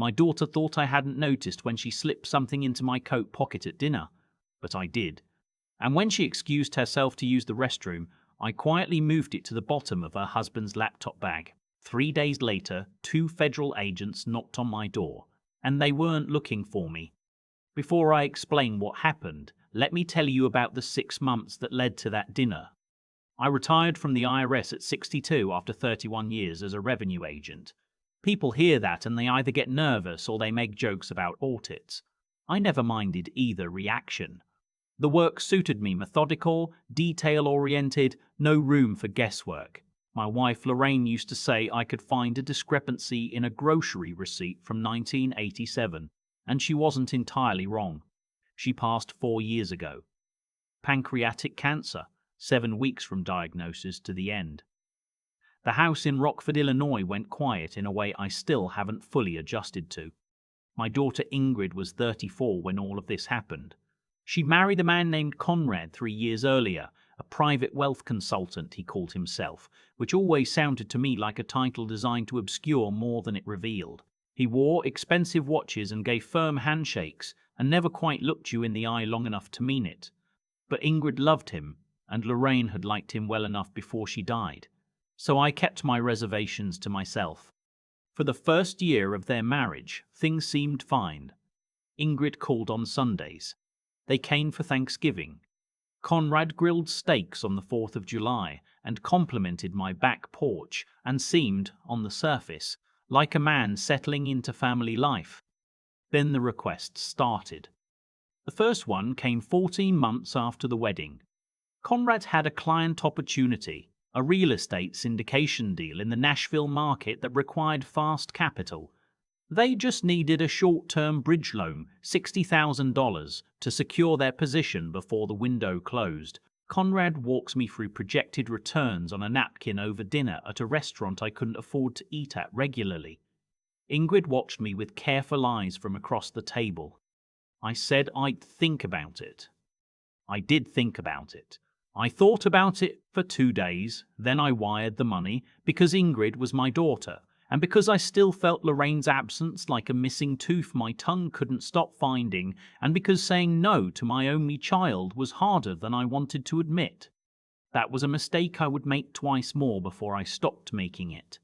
My daughter thought I hadn't noticed when she slipped something into my coat pocket at dinner, but I did. And when she excused herself to use the restroom, I quietly moved it to the bottom of her husband's laptop bag. 3 days later, 2 federal agents knocked on my door, and they weren't looking for me. Before I explain what happened, let me tell you about the 6 months that led to that dinner. I retired from the IRS at 62 after 31 years as a revenue agent. People hear that and they either get nervous or they make jokes about audits. I never minded either reaction. The work suited me: methodical, detail-oriented, no room for guesswork. My wife Lorraine used to say I could find a discrepancy in a grocery receipt from 1987, and she wasn't entirely wrong. She passed 4 years ago. Pancreatic cancer, 7 weeks from diagnosis to the end. The house in Rockford, Illinois went quiet in a way I still haven't fully adjusted to. My daughter Ingrid was 34 when all of this happened. She married a man named Conrad 3 years earlier, a private wealth consultant he called himself, which always sounded to me like a title designed to obscure more than it revealed. He wore expensive watches and gave firm handshakes and never quite looked you in the eye long enough to mean it. But Ingrid loved him, and Lorraine had liked him well enough before she died. So I kept my reservations to myself. For the first year of their marriage, things seemed fine. Ingrid called on Sundays. They came for Thanksgiving. Conrad grilled steaks on the 4th of July and complimented my back porch and seemed, on the surface, like a man settling into family life. Then the requests started. The first one came 14 months after the wedding. Conrad had a client opportunity, a real estate syndication deal in the Nashville market that required fast capital. They just needed a short-term bridge loan, $60,000, to secure their position before the window closed. Conrad walks me through projected returns on a napkin over dinner at a restaurant I couldn't afford to eat at regularly. Ingrid watched me with careful eyes from across the table. I said I'd think about it. I did think about it. I thought about it for 2 days, then I wired the money because Ingrid was my daughter, and because I still felt Lorraine's absence like a missing tooth my tongue couldn't stop finding, and because saying no to my only child was harder than I wanted to admit. That was a mistake I would make twice more before I stopped making it.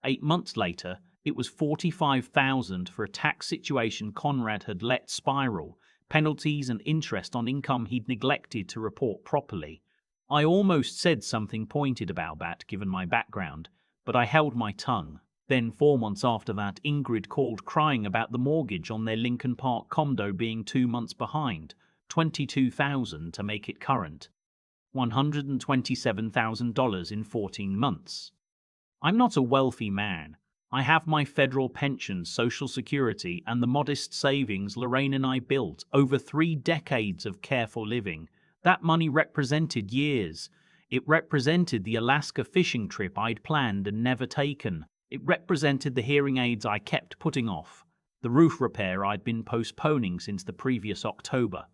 8 months later, it was $45,000 for a tax situation Conrad had let spiral, penalties and interest on income he'd neglected to report properly. I almost said something pointed about that given my background, but I held my tongue. Then 4 months after that, Ingrid called crying about the mortgage on their Lincoln Park condo being 2 months behind, $22,000 to make it current, $127,000 in 14 months. I'm not a wealthy man. I have my federal pension, Social Security, and the modest savings Lorraine and I built over 3 decades of careful living. That money represented years. It represented the Alaska fishing trip I'd planned and never taken. It represented the hearing aids I kept putting off, the roof repair I'd been postponing since the previous October.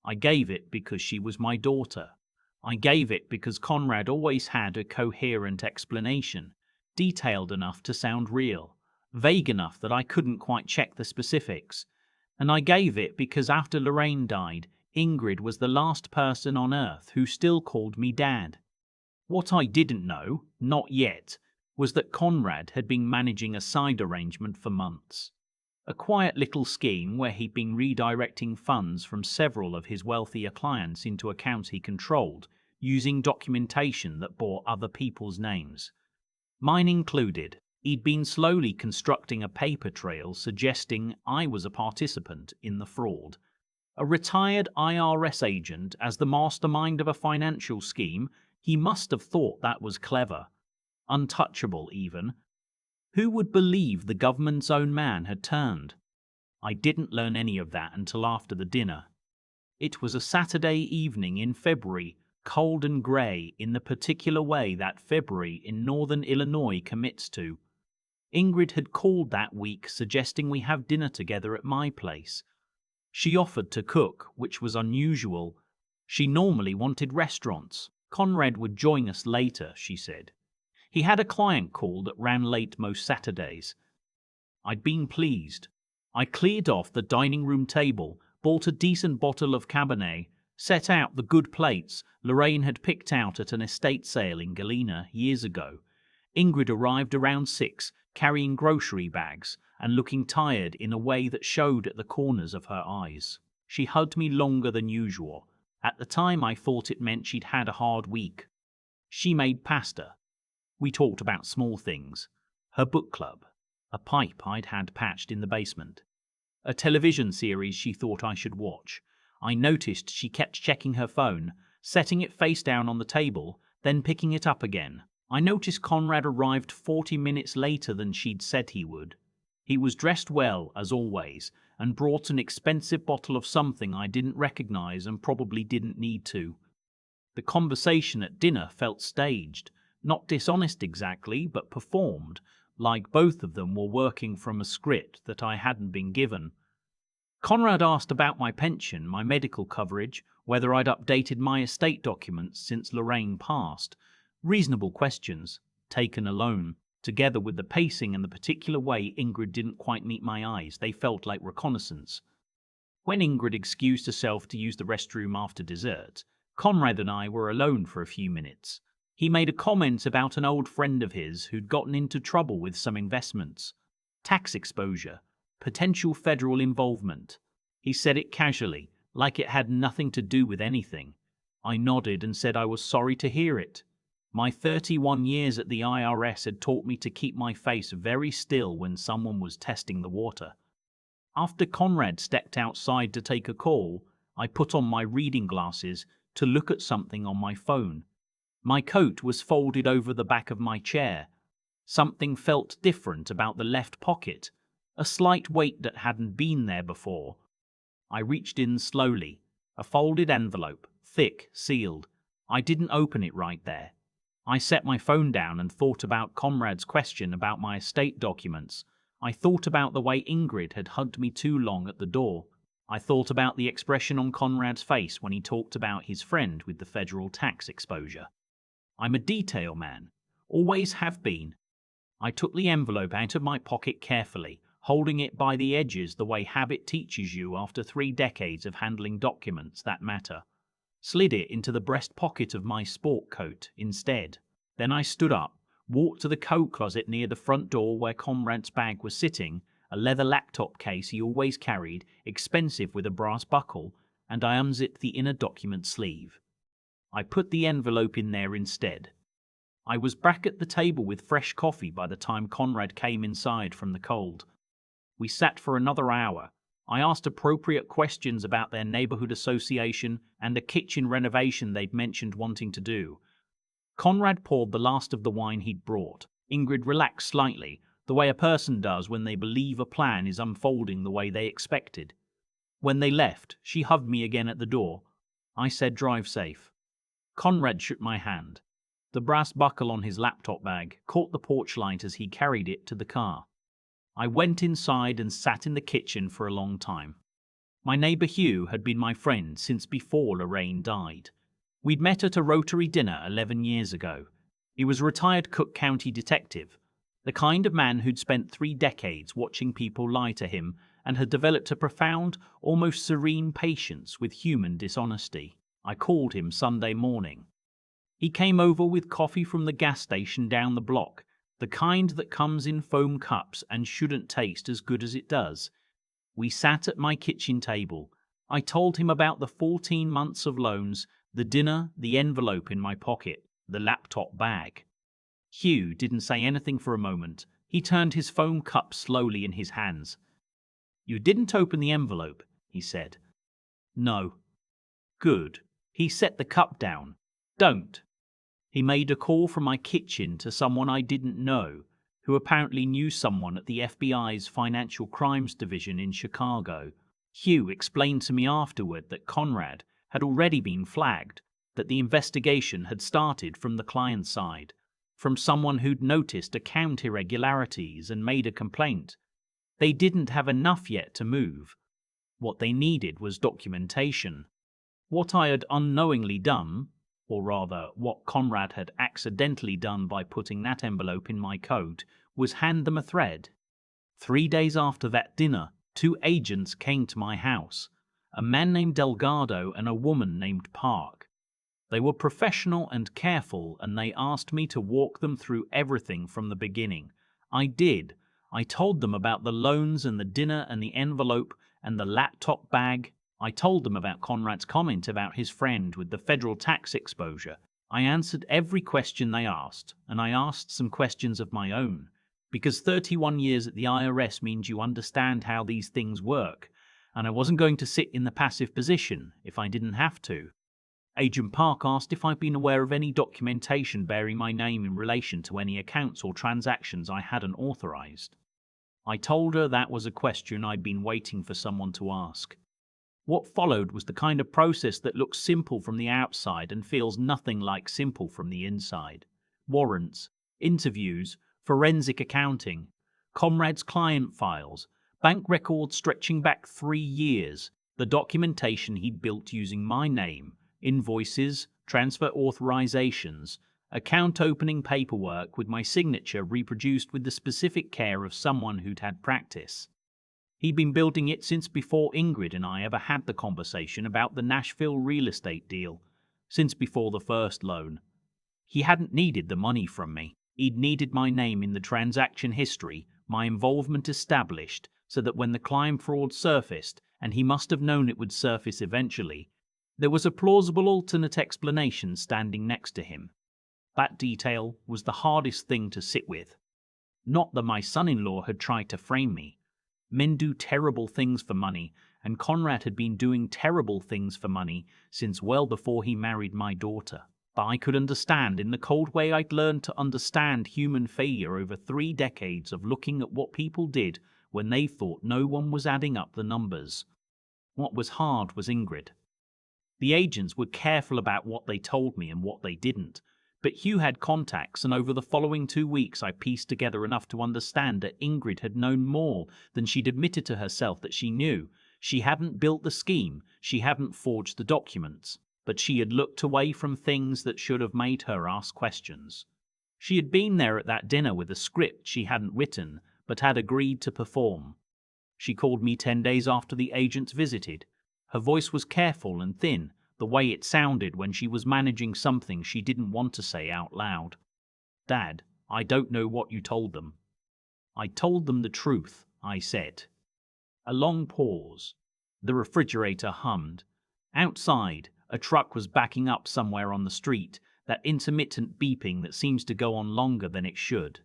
I gave it because she was my daughter. I gave it because Conrad always had a coherent explanation, detailed enough to sound real, vague enough that I couldn't quite check the specifics. And I gave it because after Lorraine died, Ingrid was the last person on earth who still called me Dad. What I didn't know, not yet, was that Conrad had been managing a side arrangement for months. A quiet little scheme where he'd been redirecting funds from several of his wealthier clients into accounts he controlled, using documentation that bore other people's names. Mine included. He'd been slowly constructing a paper trail suggesting I was a participant in the fraud. A retired IRS agent as the mastermind of a financial scheme, he must have thought that was clever. Untouchable, even. Who would believe the government's own man had turned? I didn't learn any of that until after the dinner. It was a Saturday evening in February, cold and grey in the particular way that February in northern Illinois commits to. Ingrid had called that week suggesting we have dinner together at my place. She offered to cook, which was unusual. She normally wanted restaurants. Conrad would join us later, she said. He had a client call that ran late most Saturdays. I'd been pleased. I cleared off the dining room table, bought a decent bottle of Cabernet, set out the good plates Lorraine had picked out at an estate sale in Galena years ago. Ingrid arrived around 6, carrying grocery bags and looking tired in a way that showed at the corners of her eyes. She hugged me longer than usual. At the time, I thought it meant she'd had a hard week. She made pasta. We talked about small things. Her book club. A pipe I'd had patched in the basement. A television series she thought I should watch. I noticed she kept checking her phone, setting it face down on the table, then picking it up again. I noticed Conrad arrived 40 minutes later than she'd said he would. He was dressed well, as always, and brought an expensive bottle of something I didn't recognize and probably didn't need to. The conversation at dinner felt staged, not dishonest exactly, but performed, like both of them were working from a script that I hadn't been given. Conrad asked about my pension, my medical coverage, whether I'd updated my estate documents since Lorraine passed. Reasonable questions, taken alone. Together with the pacing and the particular way Ingrid didn't quite meet my eyes, they felt like reconnaissance. When Ingrid excused herself to use the restroom after dessert, Conrad and I were alone for a few minutes. He made a comment about an old friend of his who'd gotten into trouble with some investments. Tax exposure, potential federal involvement. He said it casually, like it had nothing to do with anything. I nodded and said I was sorry to hear it. My 31 years at the IRS had taught me to keep my face very still when someone was testing the water. After Conrad stepped outside to take a call, I put on my reading glasses to look at something on my phone. My coat was folded over the back of my chair. Something felt different about the left pocket, a slight weight that hadn't been there before. I reached in slowly. A folded envelope, thick, sealed. I didn't open it right there. I set my phone down and thought about Conrad's question about my estate documents. I thought about the way Ingrid had hugged me too long at the door. I thought about the expression on Conrad's face when he talked about his friend with the federal tax exposure. I'm a detail man. Always have been. I took the envelope out of my pocket carefully, holding it by the edges the way habit teaches you after 3 decades of handling documents that matter. Slid it into the breast pocket of my sport coat instead. Then I stood up, walked to the coat closet near the front door where Conrad's bag was sitting, a leather laptop case he always carried, expensive with a brass buckle, and I unzipped the inner document sleeve. I put the envelope in there instead. I was back at the table with fresh coffee by the time Conrad came inside from the cold. We sat for another hour. I asked appropriate questions about their neighborhood association and a kitchen renovation they'd mentioned wanting to do. Conrad poured the last of the wine he'd brought. Ingrid relaxed slightly, the way a person does when they believe a plan is unfolding the way they expected. When they left, she hugged me again at the door. I said, "Drive safe." Conrad shook my hand. The brass buckle on his laptop bag caught the porch light as he carried it to the car. I went inside and sat in the kitchen for a long time. My neighbor Hugh had been my friend since before Lorraine died. We'd met at a Rotary dinner 11 years ago. He was a retired Cook County detective, the kind of man who'd spent 3 decades watching people lie to him and had developed a profound, almost serene patience with human dishonesty. I called him Sunday morning. He came over with coffee from the gas station down the block, the kind that comes in foam cups and shouldn't taste as good as it does. We sat at my kitchen table. I told him about the 14 months of loans, the dinner, the envelope in my pocket, the laptop bag. Hugh didn't say anything for a moment. He turned his foam cup slowly in his hands. "You didn't open the envelope," he said. "No." "Good." He set the cup down. "Don't." He made a call from my kitchen to someone I didn't know, who apparently knew someone at the FBI's Financial Crimes Division in Chicago. Hugh explained to me afterward that Conrad had already been flagged, that the investigation had started from the client's side, from someone who'd noticed account irregularities and made a complaint. They didn't have enough yet to move. What they needed was documentation. What I had unknowingly done, or rather, what Conrad had accidentally done by putting that envelope in my coat, was hand them a thread. 3 days after that dinner, 2 agents came to my house, a man named Delgado and a woman named Park. They were professional and careful, and they asked me to walk them through everything from the beginning. I did. I told them about the loans and the dinner and the envelope and the laptop bag. I told them about Conrad's comment about his friend with the federal tax exposure. I answered every question they asked, and I asked some questions of my own, because 31 years at the IRS means you understand how these things work, and I wasn't going to sit in the passive position if I didn't have to. Agent Park asked if I'd been aware of any documentation bearing my name in relation to any accounts or transactions I hadn't authorized. I told her that was a question I'd been waiting for someone to ask. What followed was the kind of process that looks simple from the outside and feels nothing like simple from the inside. Warrants, interviews, forensic accounting, Conrad's client files, bank records stretching back 3 years, the documentation he'd built using my name, invoices, transfer authorizations, account opening paperwork with my signature reproduced with the specific care of someone who'd had practice. He'd been building it since before Ingrid and I ever had the conversation about the Nashville real estate deal, since before the first loan. He hadn't needed the money from me. He'd needed my name in the transaction history, my involvement established, so that when the client fraud surfaced, and he must have known it would surface eventually, there was a plausible alternate explanation standing next to him. That detail was the hardest thing to sit with. Not that my son-in-law had tried to frame me. Men do terrible things for money, and Conrad had been doing terrible things for money since well before he married my daughter. But I could understand, in the cold way I'd learned to understand human failure over 3 decades of looking at what people did when they thought no one was adding up the numbers. What was hard was Ingrid. The agents were careful about what they told me and what they didn't, but Hugh had contacts, and over the following 2 weeks I pieced together enough to understand that Ingrid had known more than she'd admitted to herself that she knew. She hadn't built the scheme, she hadn't forged the documents, but she had looked away from things that should have made her ask questions. She had been there at that dinner with a script she hadn't written, but had agreed to perform. She called me 10 days after the agents visited. Her voice was careful and thin, the way it sounded when she was managing something she didn't want to say out loud. "Dad, I don't know what you told them." "I told them the truth," I said. A long pause. The refrigerator hummed. Outside, a truck was backing up somewhere on the street, that intermittent beeping that seems to go on longer than it should.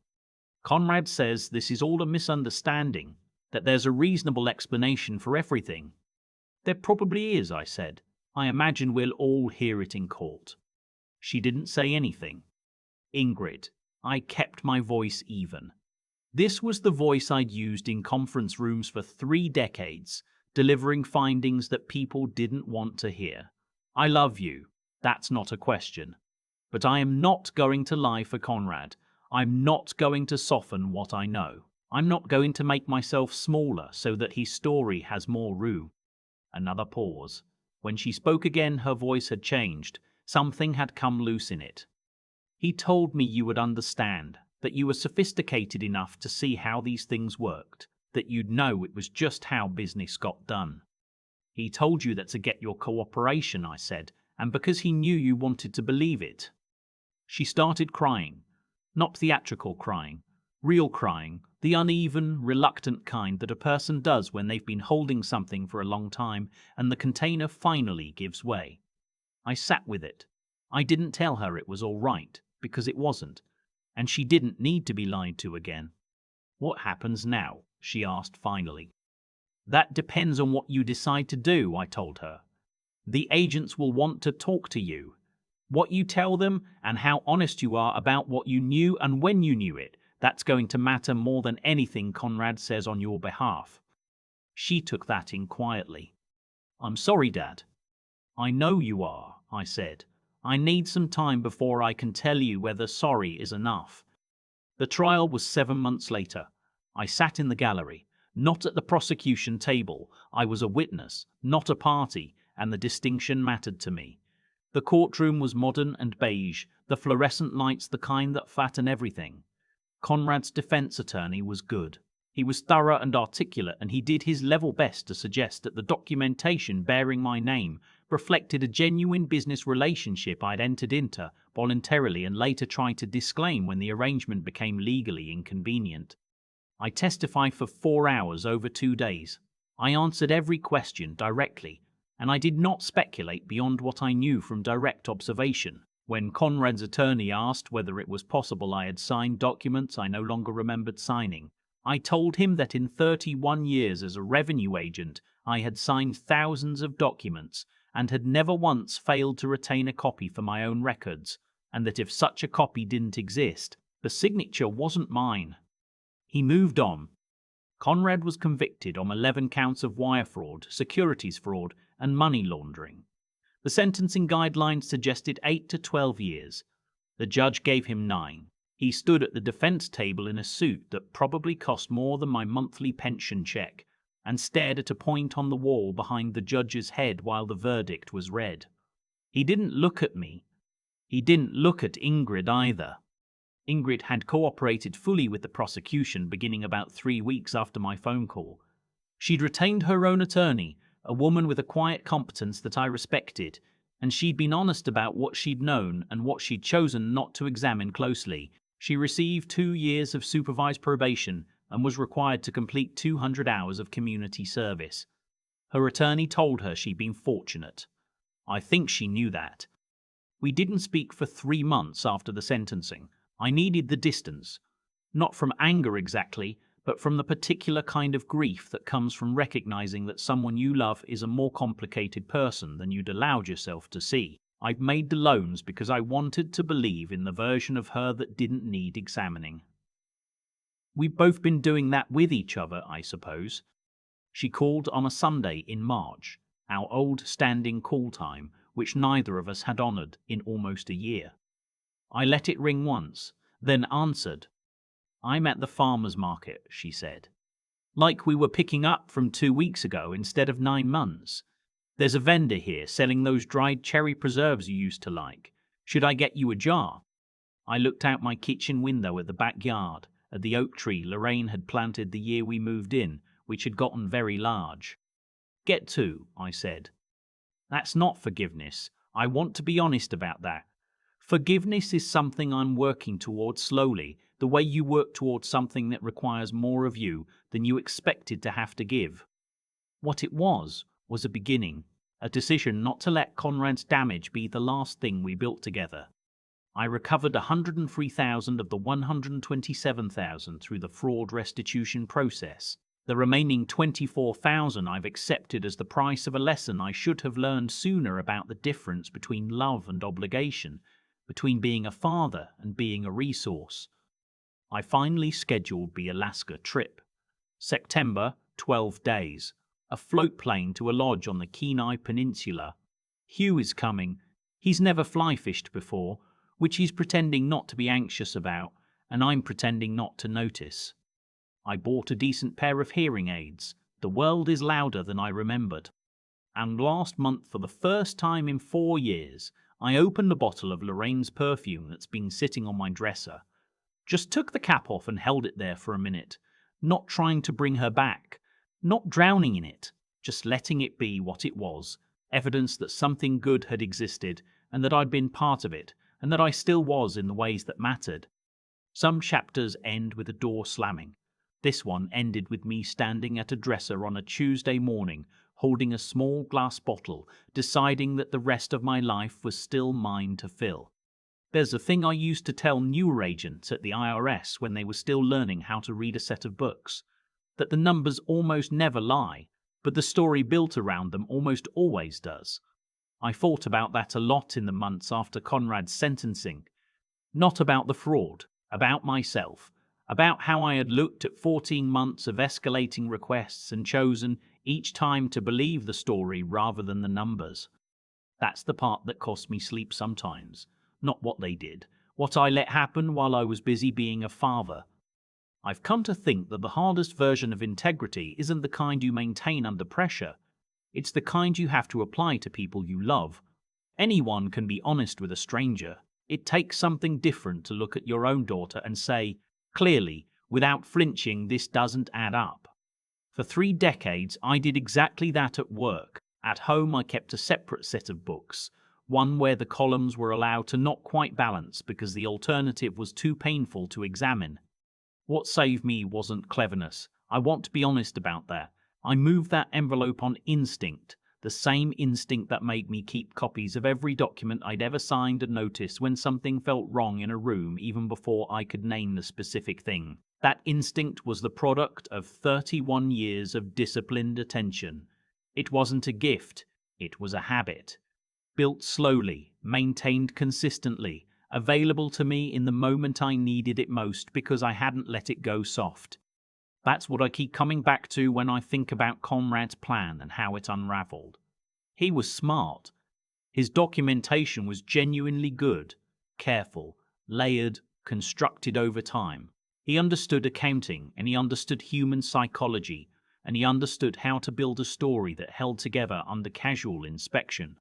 "Conrad says this is all a misunderstanding, that there's a reasonable explanation for everything." "There probably is," I said. "I imagine we'll all hear it in court." She didn't say anything. Ingrid. I kept my voice even. This was the voice I'd used in conference rooms for 3 decades, delivering findings that people didn't want to hear. "I love you. That's not a question. But I am not going to lie for Conrad. I'm not going to soften what I know. I'm not going to make myself smaller so that his story has more room." Another pause. When she spoke again, her voice had changed. Something had come loose in it. "He told me you would understand, that you were sophisticated enough to see how these things worked, that you'd know it was just how business got done. He told you that to get your cooperation," I said, "and because he knew you wanted to believe it." She started crying. Not theatrical crying. Real crying, the uneven, reluctant kind that a person does when they've been holding something for a long time and the container finally gives way. I sat with it. I didn't tell her it was all right, because it wasn't, and she didn't need to be lied to again. "What happens now?" she asked finally. "That depends on what you decide to do," I told her. "The agents will want to talk to you. What you tell them and how honest you are about what you knew and when you knew it, that's going to matter more than anything Conrad says on your behalf." She took that in quietly. "I'm sorry, Dad." "I know you are," I said. "I need some time before I can tell you whether sorry is enough." The trial was 7 months later. I sat in the gallery, not at the prosecution table. I was a witness, not a party, and the distinction mattered to me. The courtroom was modern and beige, the fluorescent lights the kind that fatten everything. Conrad's defense attorney was good. He was thorough and articulate, and he did his level best to suggest that the documentation bearing my name reflected a genuine business relationship I'd entered into voluntarily and later tried to disclaim when the arrangement became legally inconvenient. I testified for 4 hours over 2 days. I answered every question directly, and I did not speculate beyond what I knew from direct observation. When Conrad's attorney asked whether it was possible I had signed documents I no longer remembered signing, I told him that in 31 years as a revenue agent, I had signed thousands of documents and had never once failed to retain a copy for my own records, and that if such a copy didn't exist, the signature wasn't mine. He moved on. Conrad was convicted on 11 counts of wire fraud, securities fraud, and money laundering. The sentencing guidelines suggested 8 to 12 years. The judge gave him 9. He stood at the defense table in a suit that probably cost more than my monthly pension check and stared at a point on the wall behind the judge's head while the verdict was read. He didn't look at me. He didn't look at Ingrid either. Ingrid had cooperated fully with the prosecution beginning about 3 weeks after my phone call. She'd retained her own attorney, a woman with a quiet competence that I respected, and she'd been honest about what she'd known and what she'd chosen not to examine closely. She received 2 years of supervised probation and was required to complete 200 hours of community service. Her attorney told her she'd been fortunate. I think she knew that. We didn't speak for 3 months after the sentencing. I needed the distance, not from anger exactly, but from the particular kind of grief that comes from recognizing that someone you love is a more complicated person than you'd allowed yourself to see. I'd made the loans because I wanted to believe in the version of her that didn't need examining. We've both been doing that with each other, I suppose. She called on a Sunday in March, our old standing call time, which neither of us had honored in almost a year. I let it ring once, then answered. "I'm at the farmer's market," she said. "Like we were picking up from 2 weeks ago instead of 9 months. There's a vendor here selling those dried cherry preserves you used to like. Should I get you a jar?" I looked out my kitchen window at the backyard, at the oak tree Lorraine had planted the year we moved in, which had gotten very large. "Get to," I said. "That's not forgiveness. I want to be honest about that. Forgiveness is something I'm working towards slowly, the way you work towards something that requires more of you than you expected to have to give. What it was a beginning, a decision not to let Conrad's damage be the last thing we built together. I recovered 103,000 of the 127,000 through the fraud restitution process. The remaining 24,000 I've accepted as the price of a lesson I should have learned sooner about the difference between love and obligation, between being a father and being a resource. I finally scheduled the Alaska trip. September, 12 days. A float plane to a lodge on the Kenai Peninsula. Hugh is coming. He's never fly fished before, which he's pretending not to be anxious about, and I'm pretending not to notice. I bought a decent pair of hearing aids. The world is louder than I remembered. And last month, for the first time in 4 years, I opened a bottle of Lorraine's perfume that's been sitting on my dresser. Just took the cap off and held it there for a minute, not trying to bring her back, not drowning in it, just letting it be what it was, evidence that something good had existed and that I'd been part of it, and that I still was in the ways that mattered. Some chapters end with a door slamming. This one ended with me standing at a dresser on a Tuesday morning, holding a small glass bottle, deciding that the rest of my life was still mine to fill. There's a thing I used to tell newer agents at the IRS when they were still learning how to read a set of books, that the numbers almost never lie, but the story built around them almost always does. I thought about that a lot in the months after Conrad's sentencing. Not about the fraud, about myself, about how I had looked at 14 months of escalating requests and chosen each time to believe the story rather than the numbers. That's the part that cost me sleep sometimes, not what they did, what I let happen while I was busy being a father. I've come to think that the hardest version of integrity isn't the kind you maintain under pressure. It's the kind you have to apply to people you love. Anyone can be honest with a stranger. It takes something different to look at your own daughter and say, clearly, Without flinching, this doesn't add up. For 3 decades, I did exactly that at work. At home, I kept a separate set of books, one where the columns were allowed to not quite balance because the alternative was too painful to examine. What saved me wasn't cleverness. I want to be honest about that. I moved that envelope on instinct, the same instinct that made me keep copies of every document I'd ever signed and noticed when something felt wrong in a room even before I could name the specific thing. That instinct was the product of 31 years of disciplined attention. It wasn't a gift, it was a habit. Built slowly, maintained consistently, available to me in the moment I needed it most because I hadn't let it go soft. That's what I keep coming back to when I think about Conrad's plan and how it unraveled. He was smart. His documentation was genuinely good, careful, layered, constructed over time. He understood accounting, and he understood human psychology, and he understood how to build a story that held together under casual inspection.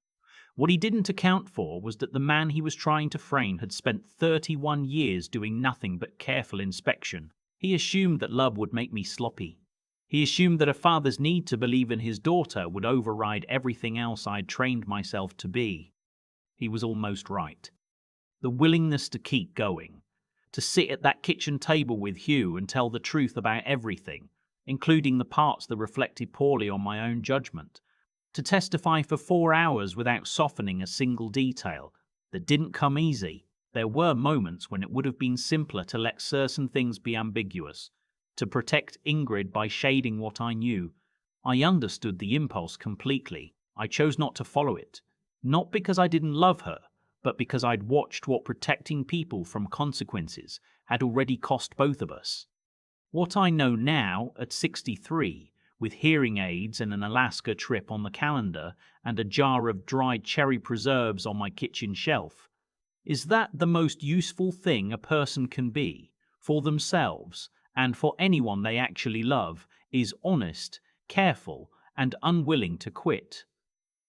What he didn't account for was that the man he was trying to frame had spent 31 years doing nothing but careful inspection. He assumed that love would make me sloppy. He assumed that a father's need to believe in his daughter would override everything else I'd trained myself to be. He was almost right. The willingness to keep going, to sit at that kitchen table with Hugh and tell the truth about everything, including the parts that reflected poorly on my own judgment, to testify for 4 hours without softening a single detail, that didn't come easy. There were moments when it would have been simpler to let certain things be ambiguous, to protect Ingrid by shading what I knew. I understood the impulse completely. I chose not to follow it, not because I didn't love her, but because I'd watched what protecting people from consequences had already cost both of us. What I know now, at 63, with hearing aids and an Alaska trip on the calendar and a jar of dried cherry preserves on my kitchen shelf, is that the most useful thing a person can be, for themselves and for anyone they actually love, is honest, careful, and unwilling to quit.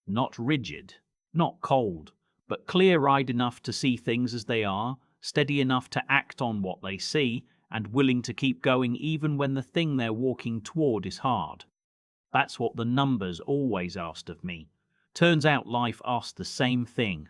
Not rigid, not cold, but clear-eyed enough to see things as they are, steady enough to act on what they see, and willing to keep going even when the thing they're walking toward is hard. That's what the numbers always asked of me. Turns out life asked the same thing.